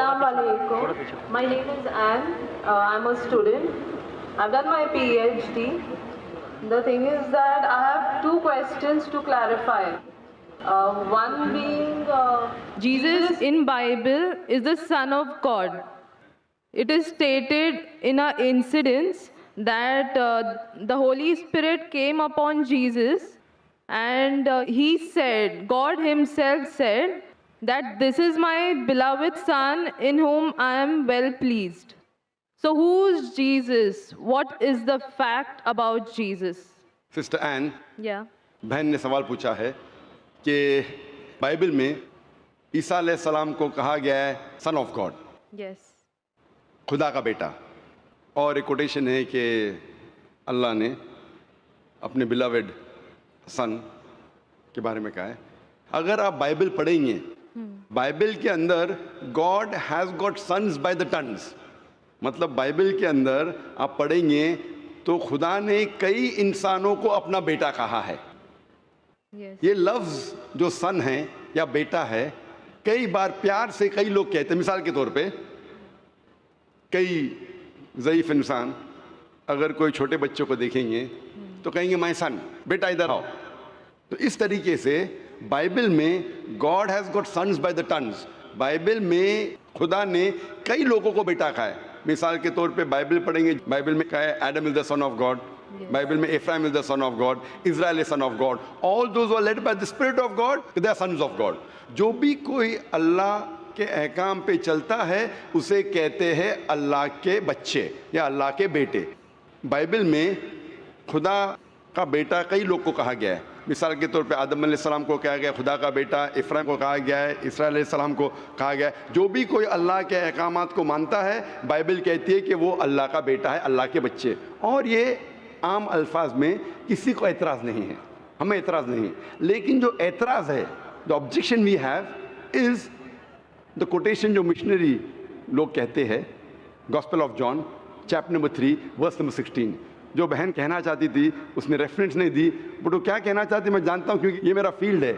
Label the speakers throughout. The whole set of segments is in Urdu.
Speaker 1: Assalamu alaikum. My name is Anne. I'm a student. I've done my PhD. The thing is that I have two questions to clarify. One being,
Speaker 2: Jesus in Bible is the Son of God. It is stated in an incident that the Holy Spirit came upon Jesus and he said, God himself said that this is my beloved Son in whom I am well pleased. So who's Jesus? What is the fact about Jesus?
Speaker 3: Sister Ann
Speaker 2: Yeah.
Speaker 3: بہن نے سوال پوچھا ہے کہ بائبل میں عیسیٰ علیہ السلام کو کہا گیا ہے سن آف گاڈ،
Speaker 2: Yes.
Speaker 3: خدا کا بیٹا، اور ایک کوٹیشن ہے کہ اللہ نے اپنے بلاوڈ سن کے بارے میں کہا ہے. اگر آپ بائبل پڑھیں گے، بائبل کے اندر God has got sons by the tons, مطلب بائبل کے اندر آپ پڑھیں گے تو خدا نے کئی انسانوں کو اپنا بیٹا کہا ہے.
Speaker 2: Yes.
Speaker 3: یہ لفظ جو سن ہے یا بیٹا ہے کئی بار پیار سے کئی لوگ کہتے ہیں. مثال کے طور پہ کئی ضعیف انسان اگر کوئی چھوٹے بچوں کو دیکھیں گے تو کہیں گے مائی سن، بیٹا ادھر آؤ. تو اس طریقے سے بائبل میں God has got sons by the tons, Bible میں خدا نے کئی لوگوں کو بیٹا کہا ہے. مثال کے طور پہ بائبل پڑھیں گے، بائبل میں کہا ہے Adam is the son of God, Bible میں Ephraim is the son of God, Israel is son of God, all those are led by the spirit of God they are sons of God. جو بھی کوئی اللہ کے احکام پہ چلتا ہے اسے کہتے ہیں اللہ کے بچے یا اللہ کے بیٹے. بائبل میں خدا کا بیٹا کئی لوگ کو کہا گیا ہے. مثال کے طور پہ آدم علیہ السلام کو کہا گیا خدا کا بیٹا، افرایم کو کہا گیا ہے، اسرائیل علیہ السلام کو کہا گیا ہے. جو بھی کوئی اللہ کے احکامات کو مانتا ہے بائبل کہتی ہے کہ وہ اللہ کا بیٹا ہے، اللہ کے بچے. اور یہ عام الفاظ میں کسی کو اعتراض نہیں ہے، ہمیں اعتراض نہیں ہے. لیکن جو اعتراض ہے، جو objection we have is the quotation جو مشنری لوگ کہتے ہیں، gospel of John chapter number 3 verse number 16. جو بہن کہنا چاہتی تھی اس نے ریفرنس نہیں دی، بٹ وہ کیا کہنا چاہتی میں جانتا ہوں کیونکہ یہ میرا فیلڈ ہے،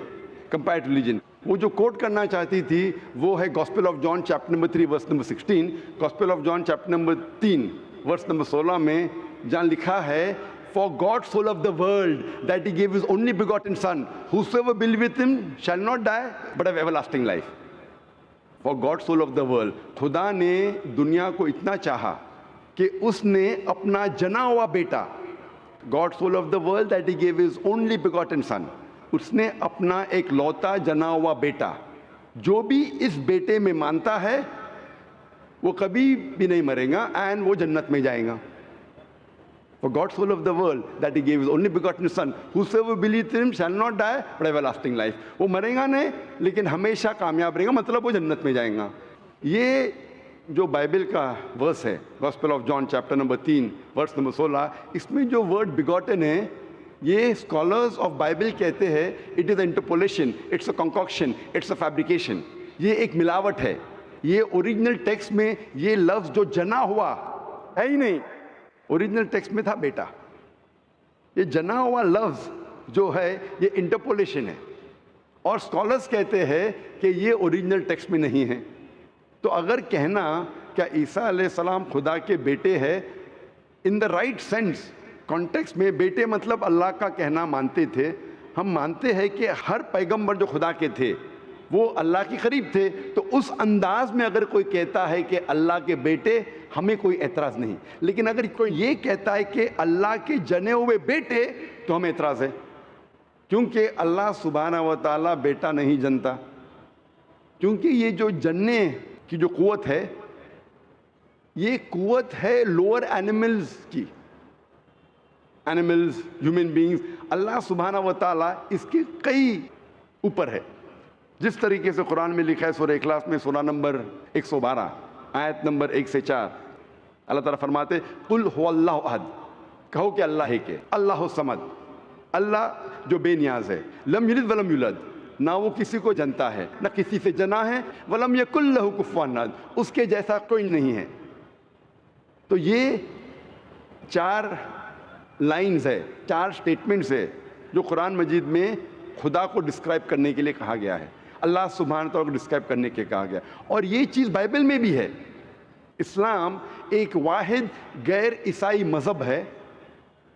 Speaker 3: کمپیرڈ ریلیجن. وہ جو کوٹ کرنا چاہتی تھی وہ ہے gospel of John chapter number 3 verse number 16. Gospel of John chapter number 3 verse number 16 میں جہاں لکھا ہے For God so loved the world that he gave his only begotten son, whosoever believeth him shall not die but have everlasting life. For God so loved the world. خدا نے دنیا کو اتنا چاہا کہ اس نے اپنا جنا ہوا بیٹا، God so loved the world that he gave his only begotten son. اس نے اپنا ایک لوتا جنا ہوا بیٹا، جو بھی اس بیٹے میں مانتا ہے وہ کبھی بھی نہیں مرے گا اینڈ وہ جنت میں جائے گا. For God so loved the world that he gave his only begotten son, whosoever believes in him shall not die but have everlasting life. وہ مرے گا نہیں لیکن ہمیشہ کامیاب رہے گا، مطلب وہ جنت میں جائیں گا. یہ جو بائبل کا ورس ہے gospel of John chapter number 3 verse number 16، اس میں جو ورڈ بیگوٹن ہے یہ اسکالرز آف بائبل کہتے ہیں it is interpolation, it's a concoction, it's a fabrication. یہ ایک ملاوٹ ہے. یہ اوریجنل ٹیکسٹ میں یہ لفظ جو جنا ہوا ہے ہی نہیں، اوریجنل ٹیکسٹ میں تھا بیٹا. یہ جنا ہوا لفظ جو ہے یہ انٹرپولیشن ہے، اور اسکالرز کہتے ہیں کہ یہ اوریجنل ٹیکسٹ میں نہیں ہے. تو اگر کہنا کیا عیسیٰ علیہ السلام خدا کے بیٹے ہے ان دا رائٹ سینس کانٹیکسٹ میں، بیٹے مطلب اللہ کا کہنا مانتے تھے. ہم مانتے ہیں کہ ہر پیغمبر جو خدا کے تھے وہ اللہ کے قریب تھے، تو اس انداز میں اگر کوئی کہتا ہے کہ اللہ کے بیٹے ہمیں کوئی اعتراض نہیں. لیکن اگر کوئی یہ کہتا ہے کہ اللہ کے جنے ہوئے بیٹے تو ہمیں اعتراض ہے، کیونکہ اللہ سبحانہ و تعالیٰ بیٹا نہیں جنتا. کیونکہ یہ جو جننے کی جو قوت ہے یہ قوت ہے لوور اینیملز کی، اینیملز، ہیومن بینگز. اللہ سبحانہ و تعالیٰ اس کے کئی اوپر ہے. جس طریقے سے قرآن میں لکھا ہے سورہ اخلاص میں سورہ نمبر 112 آیت نمبر 1 سے 4، اللہ تعالیٰ فرماتے قل هو اللہ احد، کہو کہ اللہ ہے کہ اللہ الصمد، اللہ جو بے نیاز ہے، لم یلد ولم یولد، نہ وہ کسی کو جنتا ہے نہ کسی سے جنا ہے، ولم یکن لہ کفوا احد، اس کے جیسا کوئی نہیں ہے. تو یہ 4 لائنز ہے، 4 سٹیٹمنٹس ہے جو قرآن مجید میں خدا کو ڈسکرائب کرنے کے لیے کہا گیا ہے. اللہ سبحانہ تعالیٰ کو ڈسکرائب کرنے کے کہا گیا. اور یہ چیز بائبل میں بھی ہے. اسلام ایک واحد غیر عیسائی مذہب ہے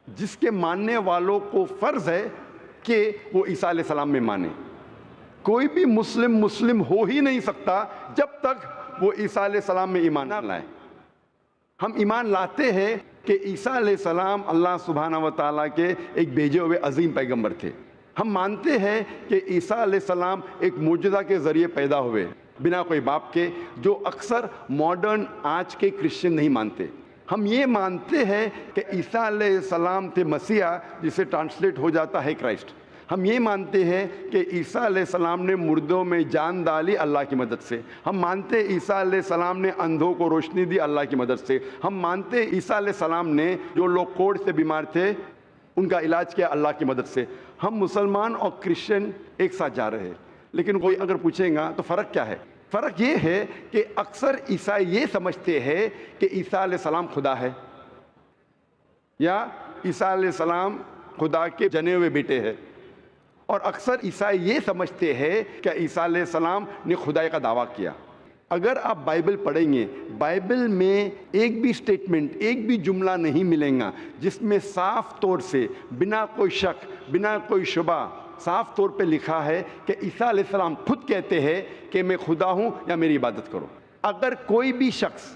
Speaker 3: جس کے ماننے والوں کو فرض ہے کہ وہ عیسیٰ علیہ السلام میں مانے. کوئی بھی مسلم ہو ہی نہیں سکتا جب تک وہ عیسیٰ علیہ السلام میں ایمان نہ لائے. ہم ایمان لاتے ہیں کہ عیسیٰ علیہ السلام اللہ سبحانہ و تعالیٰ کے ایک بھیجے ہوئے عظیم پیغمبر تھے. ہم مانتے ہیں کہ عیسیٰ علیہ السلام ایک معجزہ کے ذریعے پیدا ہوئے بنا کوئی باپ کے, جو اکثر ماڈرن آج کے کرسچن نہیں مانتے. ہم یہ مانتے ہیں کہ عیسیٰ علیہ السلام تھے مسیح, جسے ٹرانسلیٹ ہو جاتا ہے کرائسٹ. ہم یہ مانتے ہیں کہ عیسیٰ علیہ السلام نے مردوں میں جان ڈالی اللہ کی مدد سے. ہم مانتے ہیں عیسیٰ علیہ السلام نے اندھوں کو روشنی دی اللہ کی مدد سے. ہم مانتے ہیں عیسیٰ علیہ السلام نے جو لوگ کوڑھ سے بیمار تھے ان کا علاج کیا اللہ کی مدد سے. ہم مسلمان اور کرسچن ایک ساتھ جا رہے ہیں. لیکن کوئی اگر پوچھیں گا تو فرق کیا ہے؟ فرق یہ ہے کہ اکثر عیسائی یہ سمجھتے ہیں کہ عیسیٰ علیہ السلام خدا ہے, یا عیسیٰ علیہ السلام خدا کے جنے ہوئے بیٹے ہیں. اور اکثر عیسائی یہ سمجھتے ہیں کہ عیسیٰ علیہ السلام نے خدائی کا دعویٰ کیا. اگر آپ بائبل پڑھیں گے, بائبل میں ایک بھی سٹیٹمنٹ, ایک بھی جملہ نہیں ملے گا جس میں صاف طور سے بنا کوئی شک, بنا کوئی شبہ صاف طور پہ لکھا ہے کہ عیسیٰ علیہ السلام خود کہتے ہیں کہ میں خدا ہوں یا میری عبادت کرو. اگر کوئی بھی شخص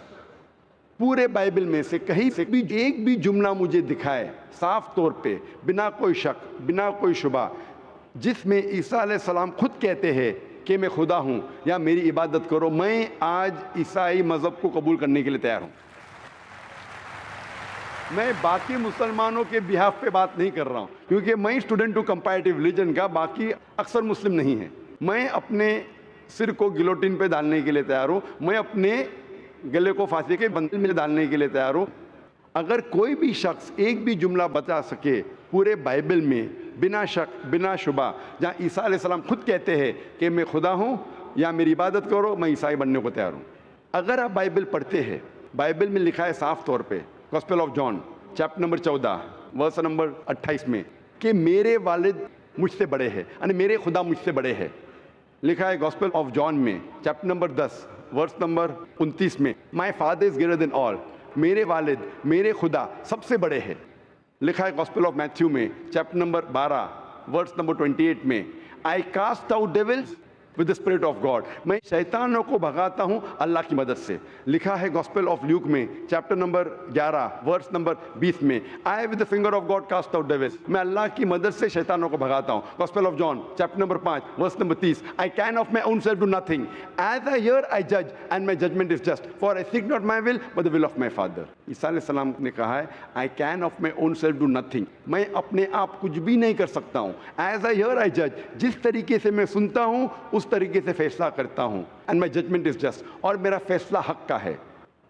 Speaker 3: پورے بائبل میں سے کہیں سے بھی ایک بھی جملہ مجھے دکھائے صاف طور پہ بنا کوئی شک, بنا کوئی شبہ, جس میں عیسیٰ علیہ السلام خود کہتے ہیں کہ میں خدا ہوں یا میری عبادت کرو, میں آج عیسائی مذہب کو قبول کرنے کے لیے تیار ہوں. میں باقی مسلمانوں کے بہاف پہ بات نہیں کر رہا ہوں, کیونکہ میں اسٹوڈنٹ ہوں کمپیریٹیو ریلیجن کا, باقی اکثر مسلم نہیں ہیں. میں اپنے سر کو گلوٹین پہ ڈالنے کے لیے تیار ہوں, میں اپنے گلے کو پھانسی کے بندل میں ڈالنے کے لیے تیار ہوں. اگر کوئی بھی شخص ایک بھی جملہ بتا سکے پورے بائبل میں بنا شک, بنا شبہ, جہاں عیسیٰ علیہ السلام خود کہتے ہیں کہ میں خدا ہوں یا میری عبادت کرو, میں عیسائی بننے کو تیار ہوں. اگر آپ بائبل پڑھتے ہیں, بائبل میں لکھا ہے صاف طور پہ, gospel of John chapter number 14 verse number 28 میں, کہ میرے والد مجھ سے بڑے ہیں, یعنی میرے خدا مجھ سے بڑے ہیں. لکھا ہے گاسپل آف جان میں چیپٹر نمبر 10 ورس نمبر 29 میں, my father is greater than آل, میرے والد, میرے خدا سب سے بڑے ہیں. لکھا ہے گاسپل آف میتھیو میں چیپٹر نمبر 12 ورس نمبر 28 میں, I cast out devils with the spirit of God, میں شیطانوں کو بھگاتا ہوں اللہ کی مدد سے. لکھا ہے گاسپل آف لیوک میں چیپٹر نمبر 11 ورس نمبر 20 میں, I with the finger of God cast out devils, میں اللہ کی مدد سے شیطانوں کو بھگاتا ہوں. Gospel of John chapter number 5 verse number 30, I can of my own self do nothing, as I hear I جج and my judgment is just, for I seek not my will but the will of my father. عیسیٰ علیہ السلام نے کہا ہے I can of my own self do nothing, میں اپنے آپ کچھ بھی نہیں کر سکتا ہوں. ایز آئی ہیئر آئی جج, جس طریقے سے میں سنتا ہوں اس طریقے سے فیصلہ کرتا ہوں. And my judgment is just, اور میرا فیصلہ حق کا ہے.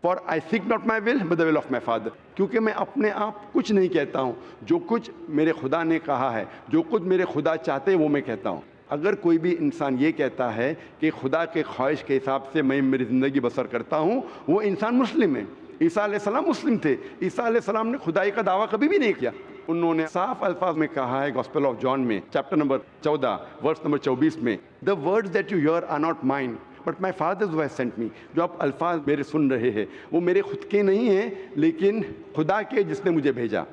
Speaker 3: For I seek not my will but the will of my father, کیونکہ میں اپنے آپ کچھ نہیں کہتا ہوں, جو کچھ میرے خدا نے کہا ہے, جو کچھ میرے خدا چاہتے ہیں وہ میں کہتا ہوں. اگر کوئی بھی انسان یہ کہتا ہے کہ خدا کے خواہش کے حساب سے میں میری زندگی بسر کرتا ہوں, وہ انسان مسلم ہے. عیسیٰ علیہ السلام مسلم تھے. عیسیٰ علیہ السلام نے خدائی کا دعویٰ کبھی بھی نہیں کیا. انہوں نے صاف الفاظ میں کہا ہے گاسپل آف جان میں چیپٹر نمبر 14 ورس نمبر 24 میں, the words that you hear are not mine but my father's who has sent me, جو آپ الفاظ میرے سن رہے ہیں وہ میرے خود کے نہیں ہیں لیکن خدا کے جس نے مجھے بھیجا.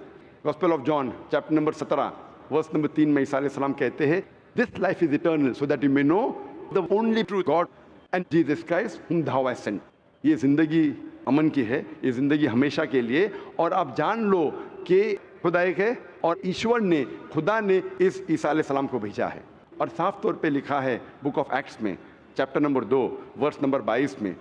Speaker 3: Gospel of John chapter number 17 verse number 3 میں عیسیٰ علیہ السلام کہتے ہیں, this life is eternal so that you may know the only true God and Jesus Christ whom thou hast sent. یہ زندگی امن کی ہے, یہ زندگی ہمیشہ کے لیے, اور آپ جان لو کہ خدا ایک ہے اور ایشور نے, خدا نے اس عیسیٰ علیہ السلام کو بھیجا ہے. اور صاف طور پہ لکھا ہے بک آف ایکٹس میں چیپٹر نمبر 2 ورس نمبر 22 میں,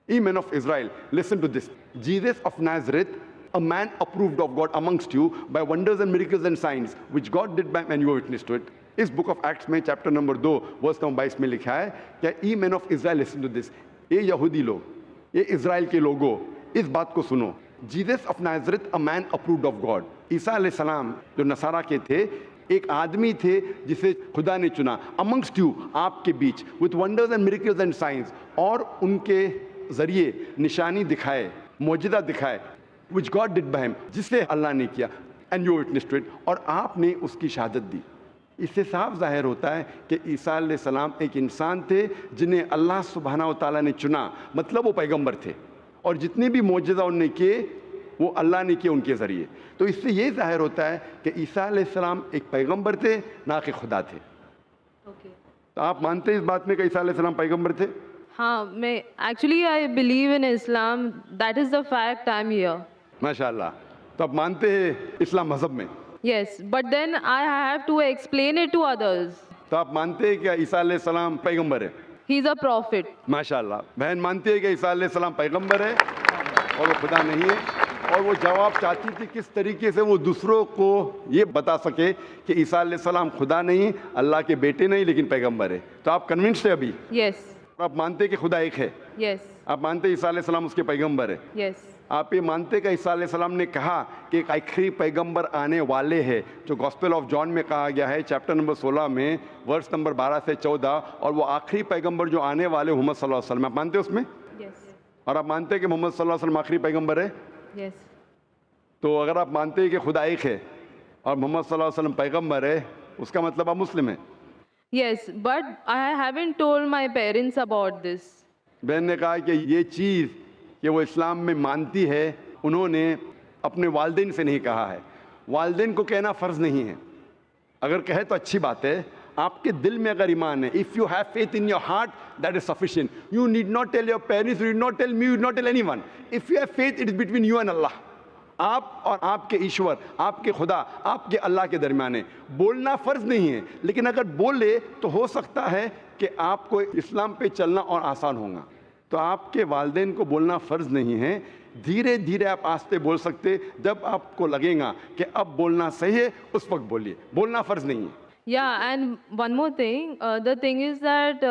Speaker 3: Ye men of Israel, listen to this. Jesus of Nazareth, a man approved of God amongst you by wonders and miracles and signs, which God did by man, you are witness to it. اس بک آف ایکٹس میں چیپٹر نمبر 2 ورس نمبر 22 میں لکھا ہے کہ ای مین of Israel listen to this, یہ یہودی لوگ, یہ اسرائیل کے لوگوں, اس بات کو سنو. Jesus of Nazareth, a man approved of God. عیسیٰ علیہ السلام جو نصارہ کے تھے, ایک آدمی تھے جسے خدا نے چنا, amongst you, آپ کے بیچ, with wonders and miracles and signs, اور ان کے ذریعے نشانی دکھائے, معجزہ دکھائے, which God did by him, جسے اللہ نے کیا, and you witnessed to it, اور آپ نے اس کی شہادت دی. اس سے صاف ظاہر ہوتا ہے کہ عیسیٰ علیہ السلام ایک انسان تھے جنہیں اللہ سبحانہ و تعالیٰ نے چنا، مطلب وہ پیغمبر تھے، اور جتنے بھی معجزہ انہوں نے کیے وہ اللہ نے کیے ان کے ذریعے. تو اس سے یہ ظاہر ہوتا ہے کہ عیسیٰ علیہ السلام ایک پیغمبر تھے، نہ کہ خدا تھے. تو آپ مانتے ہیں اس بات میں کہ عیسیٰ علیہ السلام پیغمبر تھے؟
Speaker 2: ہاں، میں actually I believe in Islam, that is the fact I am here.
Speaker 3: ماشاء اللہ. تو آپ مانتے ہیں اسلام مذہب میں؟
Speaker 2: Yes, but then I have to explain it to others.
Speaker 3: تو آپ مانتے ہیں کہ عیسیٰ علیہ السلام پیغمبر ہے؟
Speaker 2: ہی از اے پروفٹ.
Speaker 3: ماشاء اللہ. بہن مانتی ہے کہ عیسیٰ علیہ السلام پیغمبر ہے اور وہ خدا نہیں ہے، اور وہ جواب چاہتی تھی کس طریقے سے وہ دوسروں کو یہ بتا سکے کہ عیسیٰ علیہ السلام خدا نہیں، اللہ کے بیٹے نہیں، لیکن پیغمبر ہے. تو آپ کنونسڈ ہے ابھی؟
Speaker 2: یس.
Speaker 3: آپ مانتے ہیں کہ خدا ایک ہے؟
Speaker 2: یس.
Speaker 3: آپ مانتے ہیں عیسیٰ علیہ السلام اس کے پیغمبر ہے؟
Speaker 2: یس.
Speaker 3: آپ یہ مانتے کہ عیسیٰ علیہ السلام نے کہا کہ ایک آخری پیغمبر آنے والے ہے، جو گاسپل آف جان میں کہا گیا ہے چیپٹر نمبر 16 میں ورس نمبر 12 سے 14، اور وہ آخری پیغمبر جو آنے والے محمد صلی اللہ علیہ وسلم. آپ مانتے ہیں اس میں؟
Speaker 2: یس.
Speaker 3: اور آپ مانتے ہیں کہ محمد صلی اللہ علیہ وسلم آخری پیغمبر ہے؟
Speaker 2: یس.
Speaker 3: تو اگر آپ مانتے ہیں کہ خدا ایک ہے اور محمد صلی اللہ علیہ وسلم پیغمبر ہے، اس کا مطلب آپ مسلم ہیں؟
Speaker 2: Yes, but I haven't told my parents about this.
Speaker 3: بہن نے کہا کہ یہ چیز کہ وہ اسلام میں مانتی ہے انہوں نے اپنے والدین سے نہیں کہا ہے. والدین کو کہنا فرض نہیں ہے، اگر کہے تو اچھی بات ہے. آپ کے دل میں اگر ایمان ہے، if you have faith in your heart, that is sufficient. You need not tell your parents, you need not tell me, you need not tell anyone. If you have faith, it is between you and Allah. آپ اور آپ کے ایشور، آپ کے خدا، آپ کے اللہ کے درمیان ہے. بولنا فرض نہیں ہے، لیکن اگر بولے تو ہو سکتا ہے کہ آپ کو اسلام پہ چلنا اور آسان ہوگا. تو آپ کے والدین کو بولنا فرض نہیں ہے، دھیرے دھیرے آپ آہستہ بول سکتے. جب آپ کو لگے گا کہ اب بولنا صحیح ہے اس وقت بولیے، بولنا فرض نہیں ہے.
Speaker 2: Yeah, and one more thing. The thing is that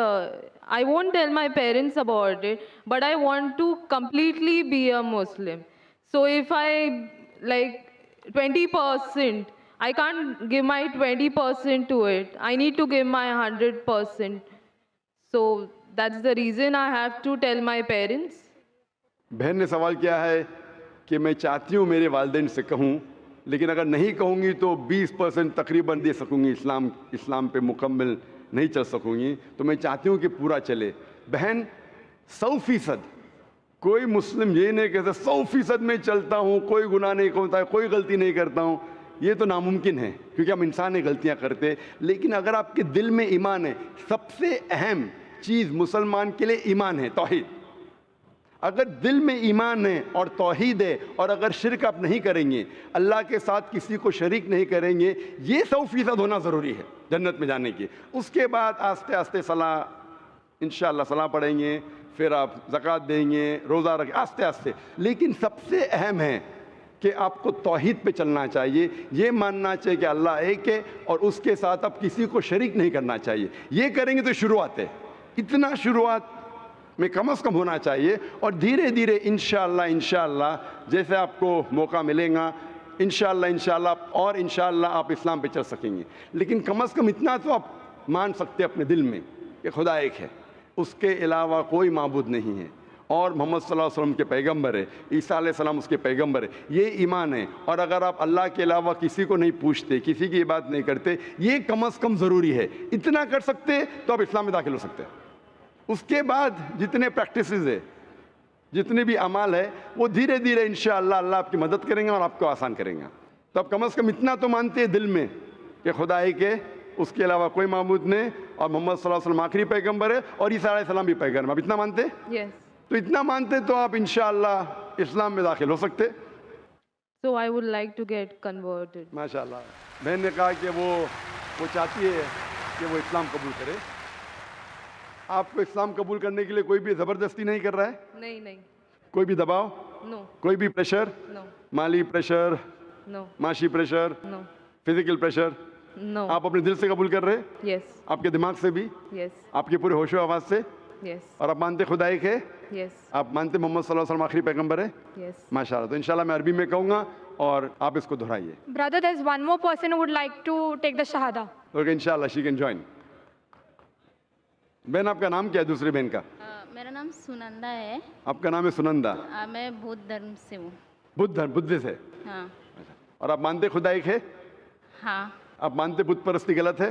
Speaker 2: I won't tell my parents about it, but I want to completely be a Muslim. So if I like 20%, I can't give my 20% to it. I need to give my 100%. So that's the reason I have to tell my parents.
Speaker 3: بہن نے سوال کیا ہے کہ میں چاہتی ہوں میرے والدین سے کہوں، لیکن اگر نہیں کہوں گی تو 20% تقریباً دے سکوں گی، اسلام پہ مکمل نہیں چل سکوں گی. تو میں چاہتی ہوں کہ پورا چلے. بہن 100%، کوئی مسلم یہ نہیں کہتا 100% میں چلتا ہوں، کوئی گناہ نہیں کرتا، کوئی غلطی نہیں کرتا ہوں. یہ تو ناممکن ہے کیونکہ ہم انسان غلطیاں کرتے. لیکن اگر آپ کے دل میں ایمان ہے، سب سے اہم چیز مسلمان کے لیے ایمان ہے، توحید. اگر دل میں ایمان ہے اور توحید ہے، اور اگر شرک آپ نہیں کریں گے، اللہ کے ساتھ کسی کو شریک نہیں کریں گے، یہ 100% ہونا ضروری ہے جنت میں جانے کی. اس کے بعد آہستہ آہستہ صلاح، انشاءاللہ صلاح پڑھیں گے، پھر آپ زکوٰۃ دیں گے، روزہ رکھیں، آہستہ آہستہ. لیکن سب سے اہم ہے کہ آپ کو توحید پہ چلنا چاہیے. یہ ماننا چاہیے کہ اللہ ایک ہے اور اس کے ساتھ آپ کسی کو شریک نہیں کرنا چاہیے. یہ کریں گے تو شروعات ہے، اتنا شروعات میں کم از کم ہونا چاہیے. اور دھیرے دھیرے انشاءاللہ جیسے آپ کو موقع ملے گا انشاءاللہ اور انشاءاللہ آپ اسلام پہ چل سکیں گے. لیکن کم از کم اتنا تو آپ مان سکتے اپنے دل میں کہ خدا ایک ہے، اس کے علاوہ کوئی معبود نہیں ہے، اور محمد صلی اللہ علیہ وسلم کے پیغمبر ہے، عیسیٰ علیہ السلام اس کے پیغمبر ہے. یہ ایمان ہے. اور اگر آپ اللہ کے علاوہ کسی کو نہیں پوچھتے، کسی کی عبادت نہیں کرتے، یہ کم از کم ضروری ہے. اتنا کر سکتے تو آپ اسلام میں داخل ہو سکتے ہیں. اس کے بعد جتنے پریکٹسز ہے، جتنے بھی اعمال ہے، وہ دھیرے دھیرے انشاءاللہ اللہ آپ کی مدد کریں گا اور آپ کو آسان کریں گا. تو آپ کم از کم اتنا تو مانتے ہیں دل میں کہ خدا ایک ہے، اس کے علاوہ کوئی معبود نہیں، اور محمد صلی اللہ علیہ وسلم آخری پیغمبر ہے، اور عیسیٰ علیہ السلام بھی پیغمبر. آپ اتنا مانتے ہیں؟
Speaker 2: Yes.
Speaker 3: تو اتنا مانتے تو آپ انشاءاللہ اسلام میں داخل ہو سکتے.
Speaker 2: So I would like to get converted.
Speaker 3: ماشاءاللہ. بہن نے کہا کہ وہ چاہتی ہے کہ وہ اسلام قبول کرے. آپ کو اسلام قبول کرنے کے لیے کوئی بھی زبردستی نہیں کر رہا ہے؟
Speaker 2: نہیں.
Speaker 3: کوئی بھی دباؤ؟
Speaker 2: No.
Speaker 3: کوئی بھی پریشر؟
Speaker 2: No.
Speaker 3: مالی پریشر،
Speaker 2: No.
Speaker 3: معاشی pressure,
Speaker 2: No.
Speaker 3: Physical pressure?
Speaker 2: No.
Speaker 3: آپ اپنے دل سے قبول کر رہے؟
Speaker 2: Yes.
Speaker 3: آپ کے دماغ سے بھی؟
Speaker 2: Yes.
Speaker 3: آپ کے پورے ہوش و آواز سے؟
Speaker 2: Yes.
Speaker 3: اور آپ مانتے خدا ایک ہے؟
Speaker 2: Yes.
Speaker 3: آپ مانتے محمد صلی اللہ علیہ وسلم آخری پیغمبر ہے؟
Speaker 2: Yes.
Speaker 3: ماشاءاللہ. تو انشاءاللہ میں عربی میں کہوں گا اور آپ اس کو دہرائیے.
Speaker 4: Brother, there's one more person who would like to take the Shahada.
Speaker 3: Okay, انشاءاللہ شی کین جوائن. بہن آپ کا نام کیا ہے دوسری بہن کا؟
Speaker 5: میرا نام سنندا ہے.
Speaker 3: آپ کا نام ہے سنندا.
Speaker 5: میں بدھ دھرم سے ہوں.
Speaker 3: بدھ سے؟
Speaker 5: ہاں.
Speaker 3: اور آپ مانتے خدا ایک ہے؟
Speaker 5: ہاں.
Speaker 3: آپ مانتے بت پرستی غلط ہے؟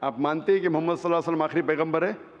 Speaker 3: آپ مانتے ہیں کہ محمد صلی اللہ علیہ وسلم آخری پیغمبر ہے؟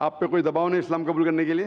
Speaker 3: آپ پہ کوئی دباؤ نہیں اسلام قبول کرنے کے لیے؟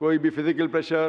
Speaker 3: کوئی بھی فزیکل پریشر،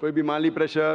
Speaker 3: کوئی بھی مالی پریشر؟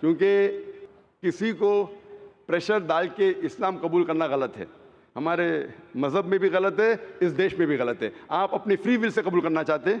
Speaker 3: کیونکہ کسی کو پریشر ڈال کے اسلام قبول کرنا غلط ہے، ہمارے مذہب میں بھی غلط ہے، اس دیش میں بھی غلط ہے۔ آپ اپنی فری ول سے قبول کرنا چاہتے ہیں،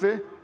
Speaker 3: سے،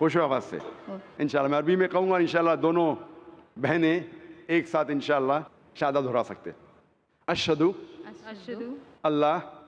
Speaker 3: ہوش و حواس سے۔ انشاءاللہ میں عربی میں کہوں گا، انشاءاللہ دونوں بہنیں ایک ساتھ انشاءاللہ شہادہ دہرا سکتے۔ اشہدو
Speaker 2: أشهد
Speaker 3: اللہ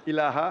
Speaker 3: الہ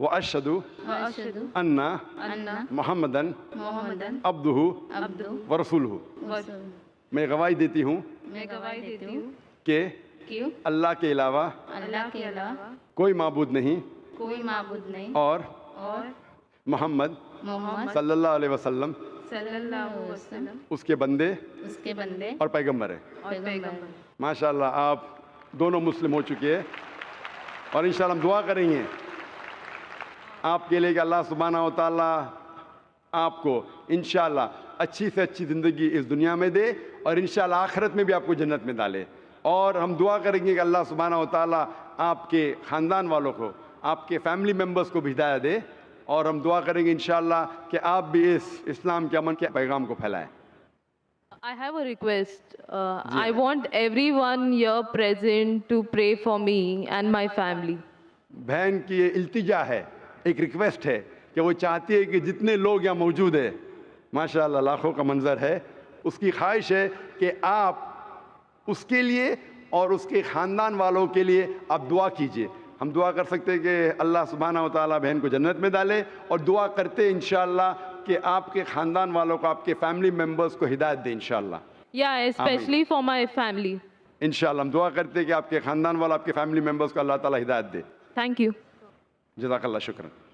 Speaker 3: واشہدو
Speaker 5: وأشهد
Speaker 3: ان
Speaker 5: أن
Speaker 3: محمدن
Speaker 5: محمدًا
Speaker 3: عبدہ
Speaker 5: عبدہ
Speaker 3: ورسولہ۔
Speaker 5: ورسولہ۔
Speaker 3: میں گواہی دیتی ہوں
Speaker 5: میں گواہی دیتی ہوں
Speaker 3: کہ
Speaker 5: کہ
Speaker 3: اللہ کے علاوہ
Speaker 5: اللہ کے علاوہ
Speaker 3: کوئی معبود نہیں
Speaker 5: کوئی معبود نہیں
Speaker 3: اور
Speaker 5: اور
Speaker 3: محمد
Speaker 5: محمد
Speaker 3: صلی اللہ علیہ وسلم
Speaker 5: صلی اللہ علیہ وسلم
Speaker 3: اس کے بندے
Speaker 5: اس کے بندے
Speaker 3: اور پیغمبر ہے۔
Speaker 5: اور پیغمبر۔
Speaker 3: ماشاءاللہ آپ دونوں مسلم ہو چکے ہیں، اور انشاءاللہ ہم دعا کریں گے آپ کے لیے کہ اللہ سبحانہ و تعالیٰ آپ کو انشاءاللہ اچھی سے اچھی زندگی اس دنیا میں دے، اور انشاءاللہ آخرت میں بھی آپ کو جنت میں ڈالے۔ اور ہم دعا کریں گے کہ اللہ سبحانہ و تعالیٰ آپ کے خاندان والوں کو، آپ کے فیملی ممبرز کو بھی ہدایت دے، اور ہم دعا کریں گے انشاءاللہ کہ آپ بھی اس اسلام کے امن کے پیغام کو پھیلائیں۔
Speaker 2: I have a request. I want everyone here present to pray for me and my family.
Speaker 3: بہن کی یہ التجا ہے، ایک ریکویسٹ ہے کہ وہ چاہتی ہے کہ جتنے لوگ یہاں موجود ہیں، ماشاءاللہ لاکھوں کا منظر ہے، اس کی خواہش ہے کہ آپ اس کے لیے اور اس کے خاندان والوں کے لیے آپ دعا کیجئے۔ ہم دعا کر سکتے ہیں کہ اللہ سبحانہ و تعالیٰ بہن کو جنت میں ڈالے، اور دعا کرتے انشاءاللہ کہ آپ کے خاندان والوں کو، آپ کے فیملی ممبرز کو ہدایت دے انشاءاللہ۔
Speaker 2: Yeah, especially for my family.
Speaker 3: انشاءاللہ ہم دعا کرتے ہیں کہ آپ کے خاندان والوں، آپ کے فیملی ممبرز کو اللہ تعالیٰ ہدایت دے۔
Speaker 2: Thank you.
Speaker 3: جزاک اللہ، شکراً۔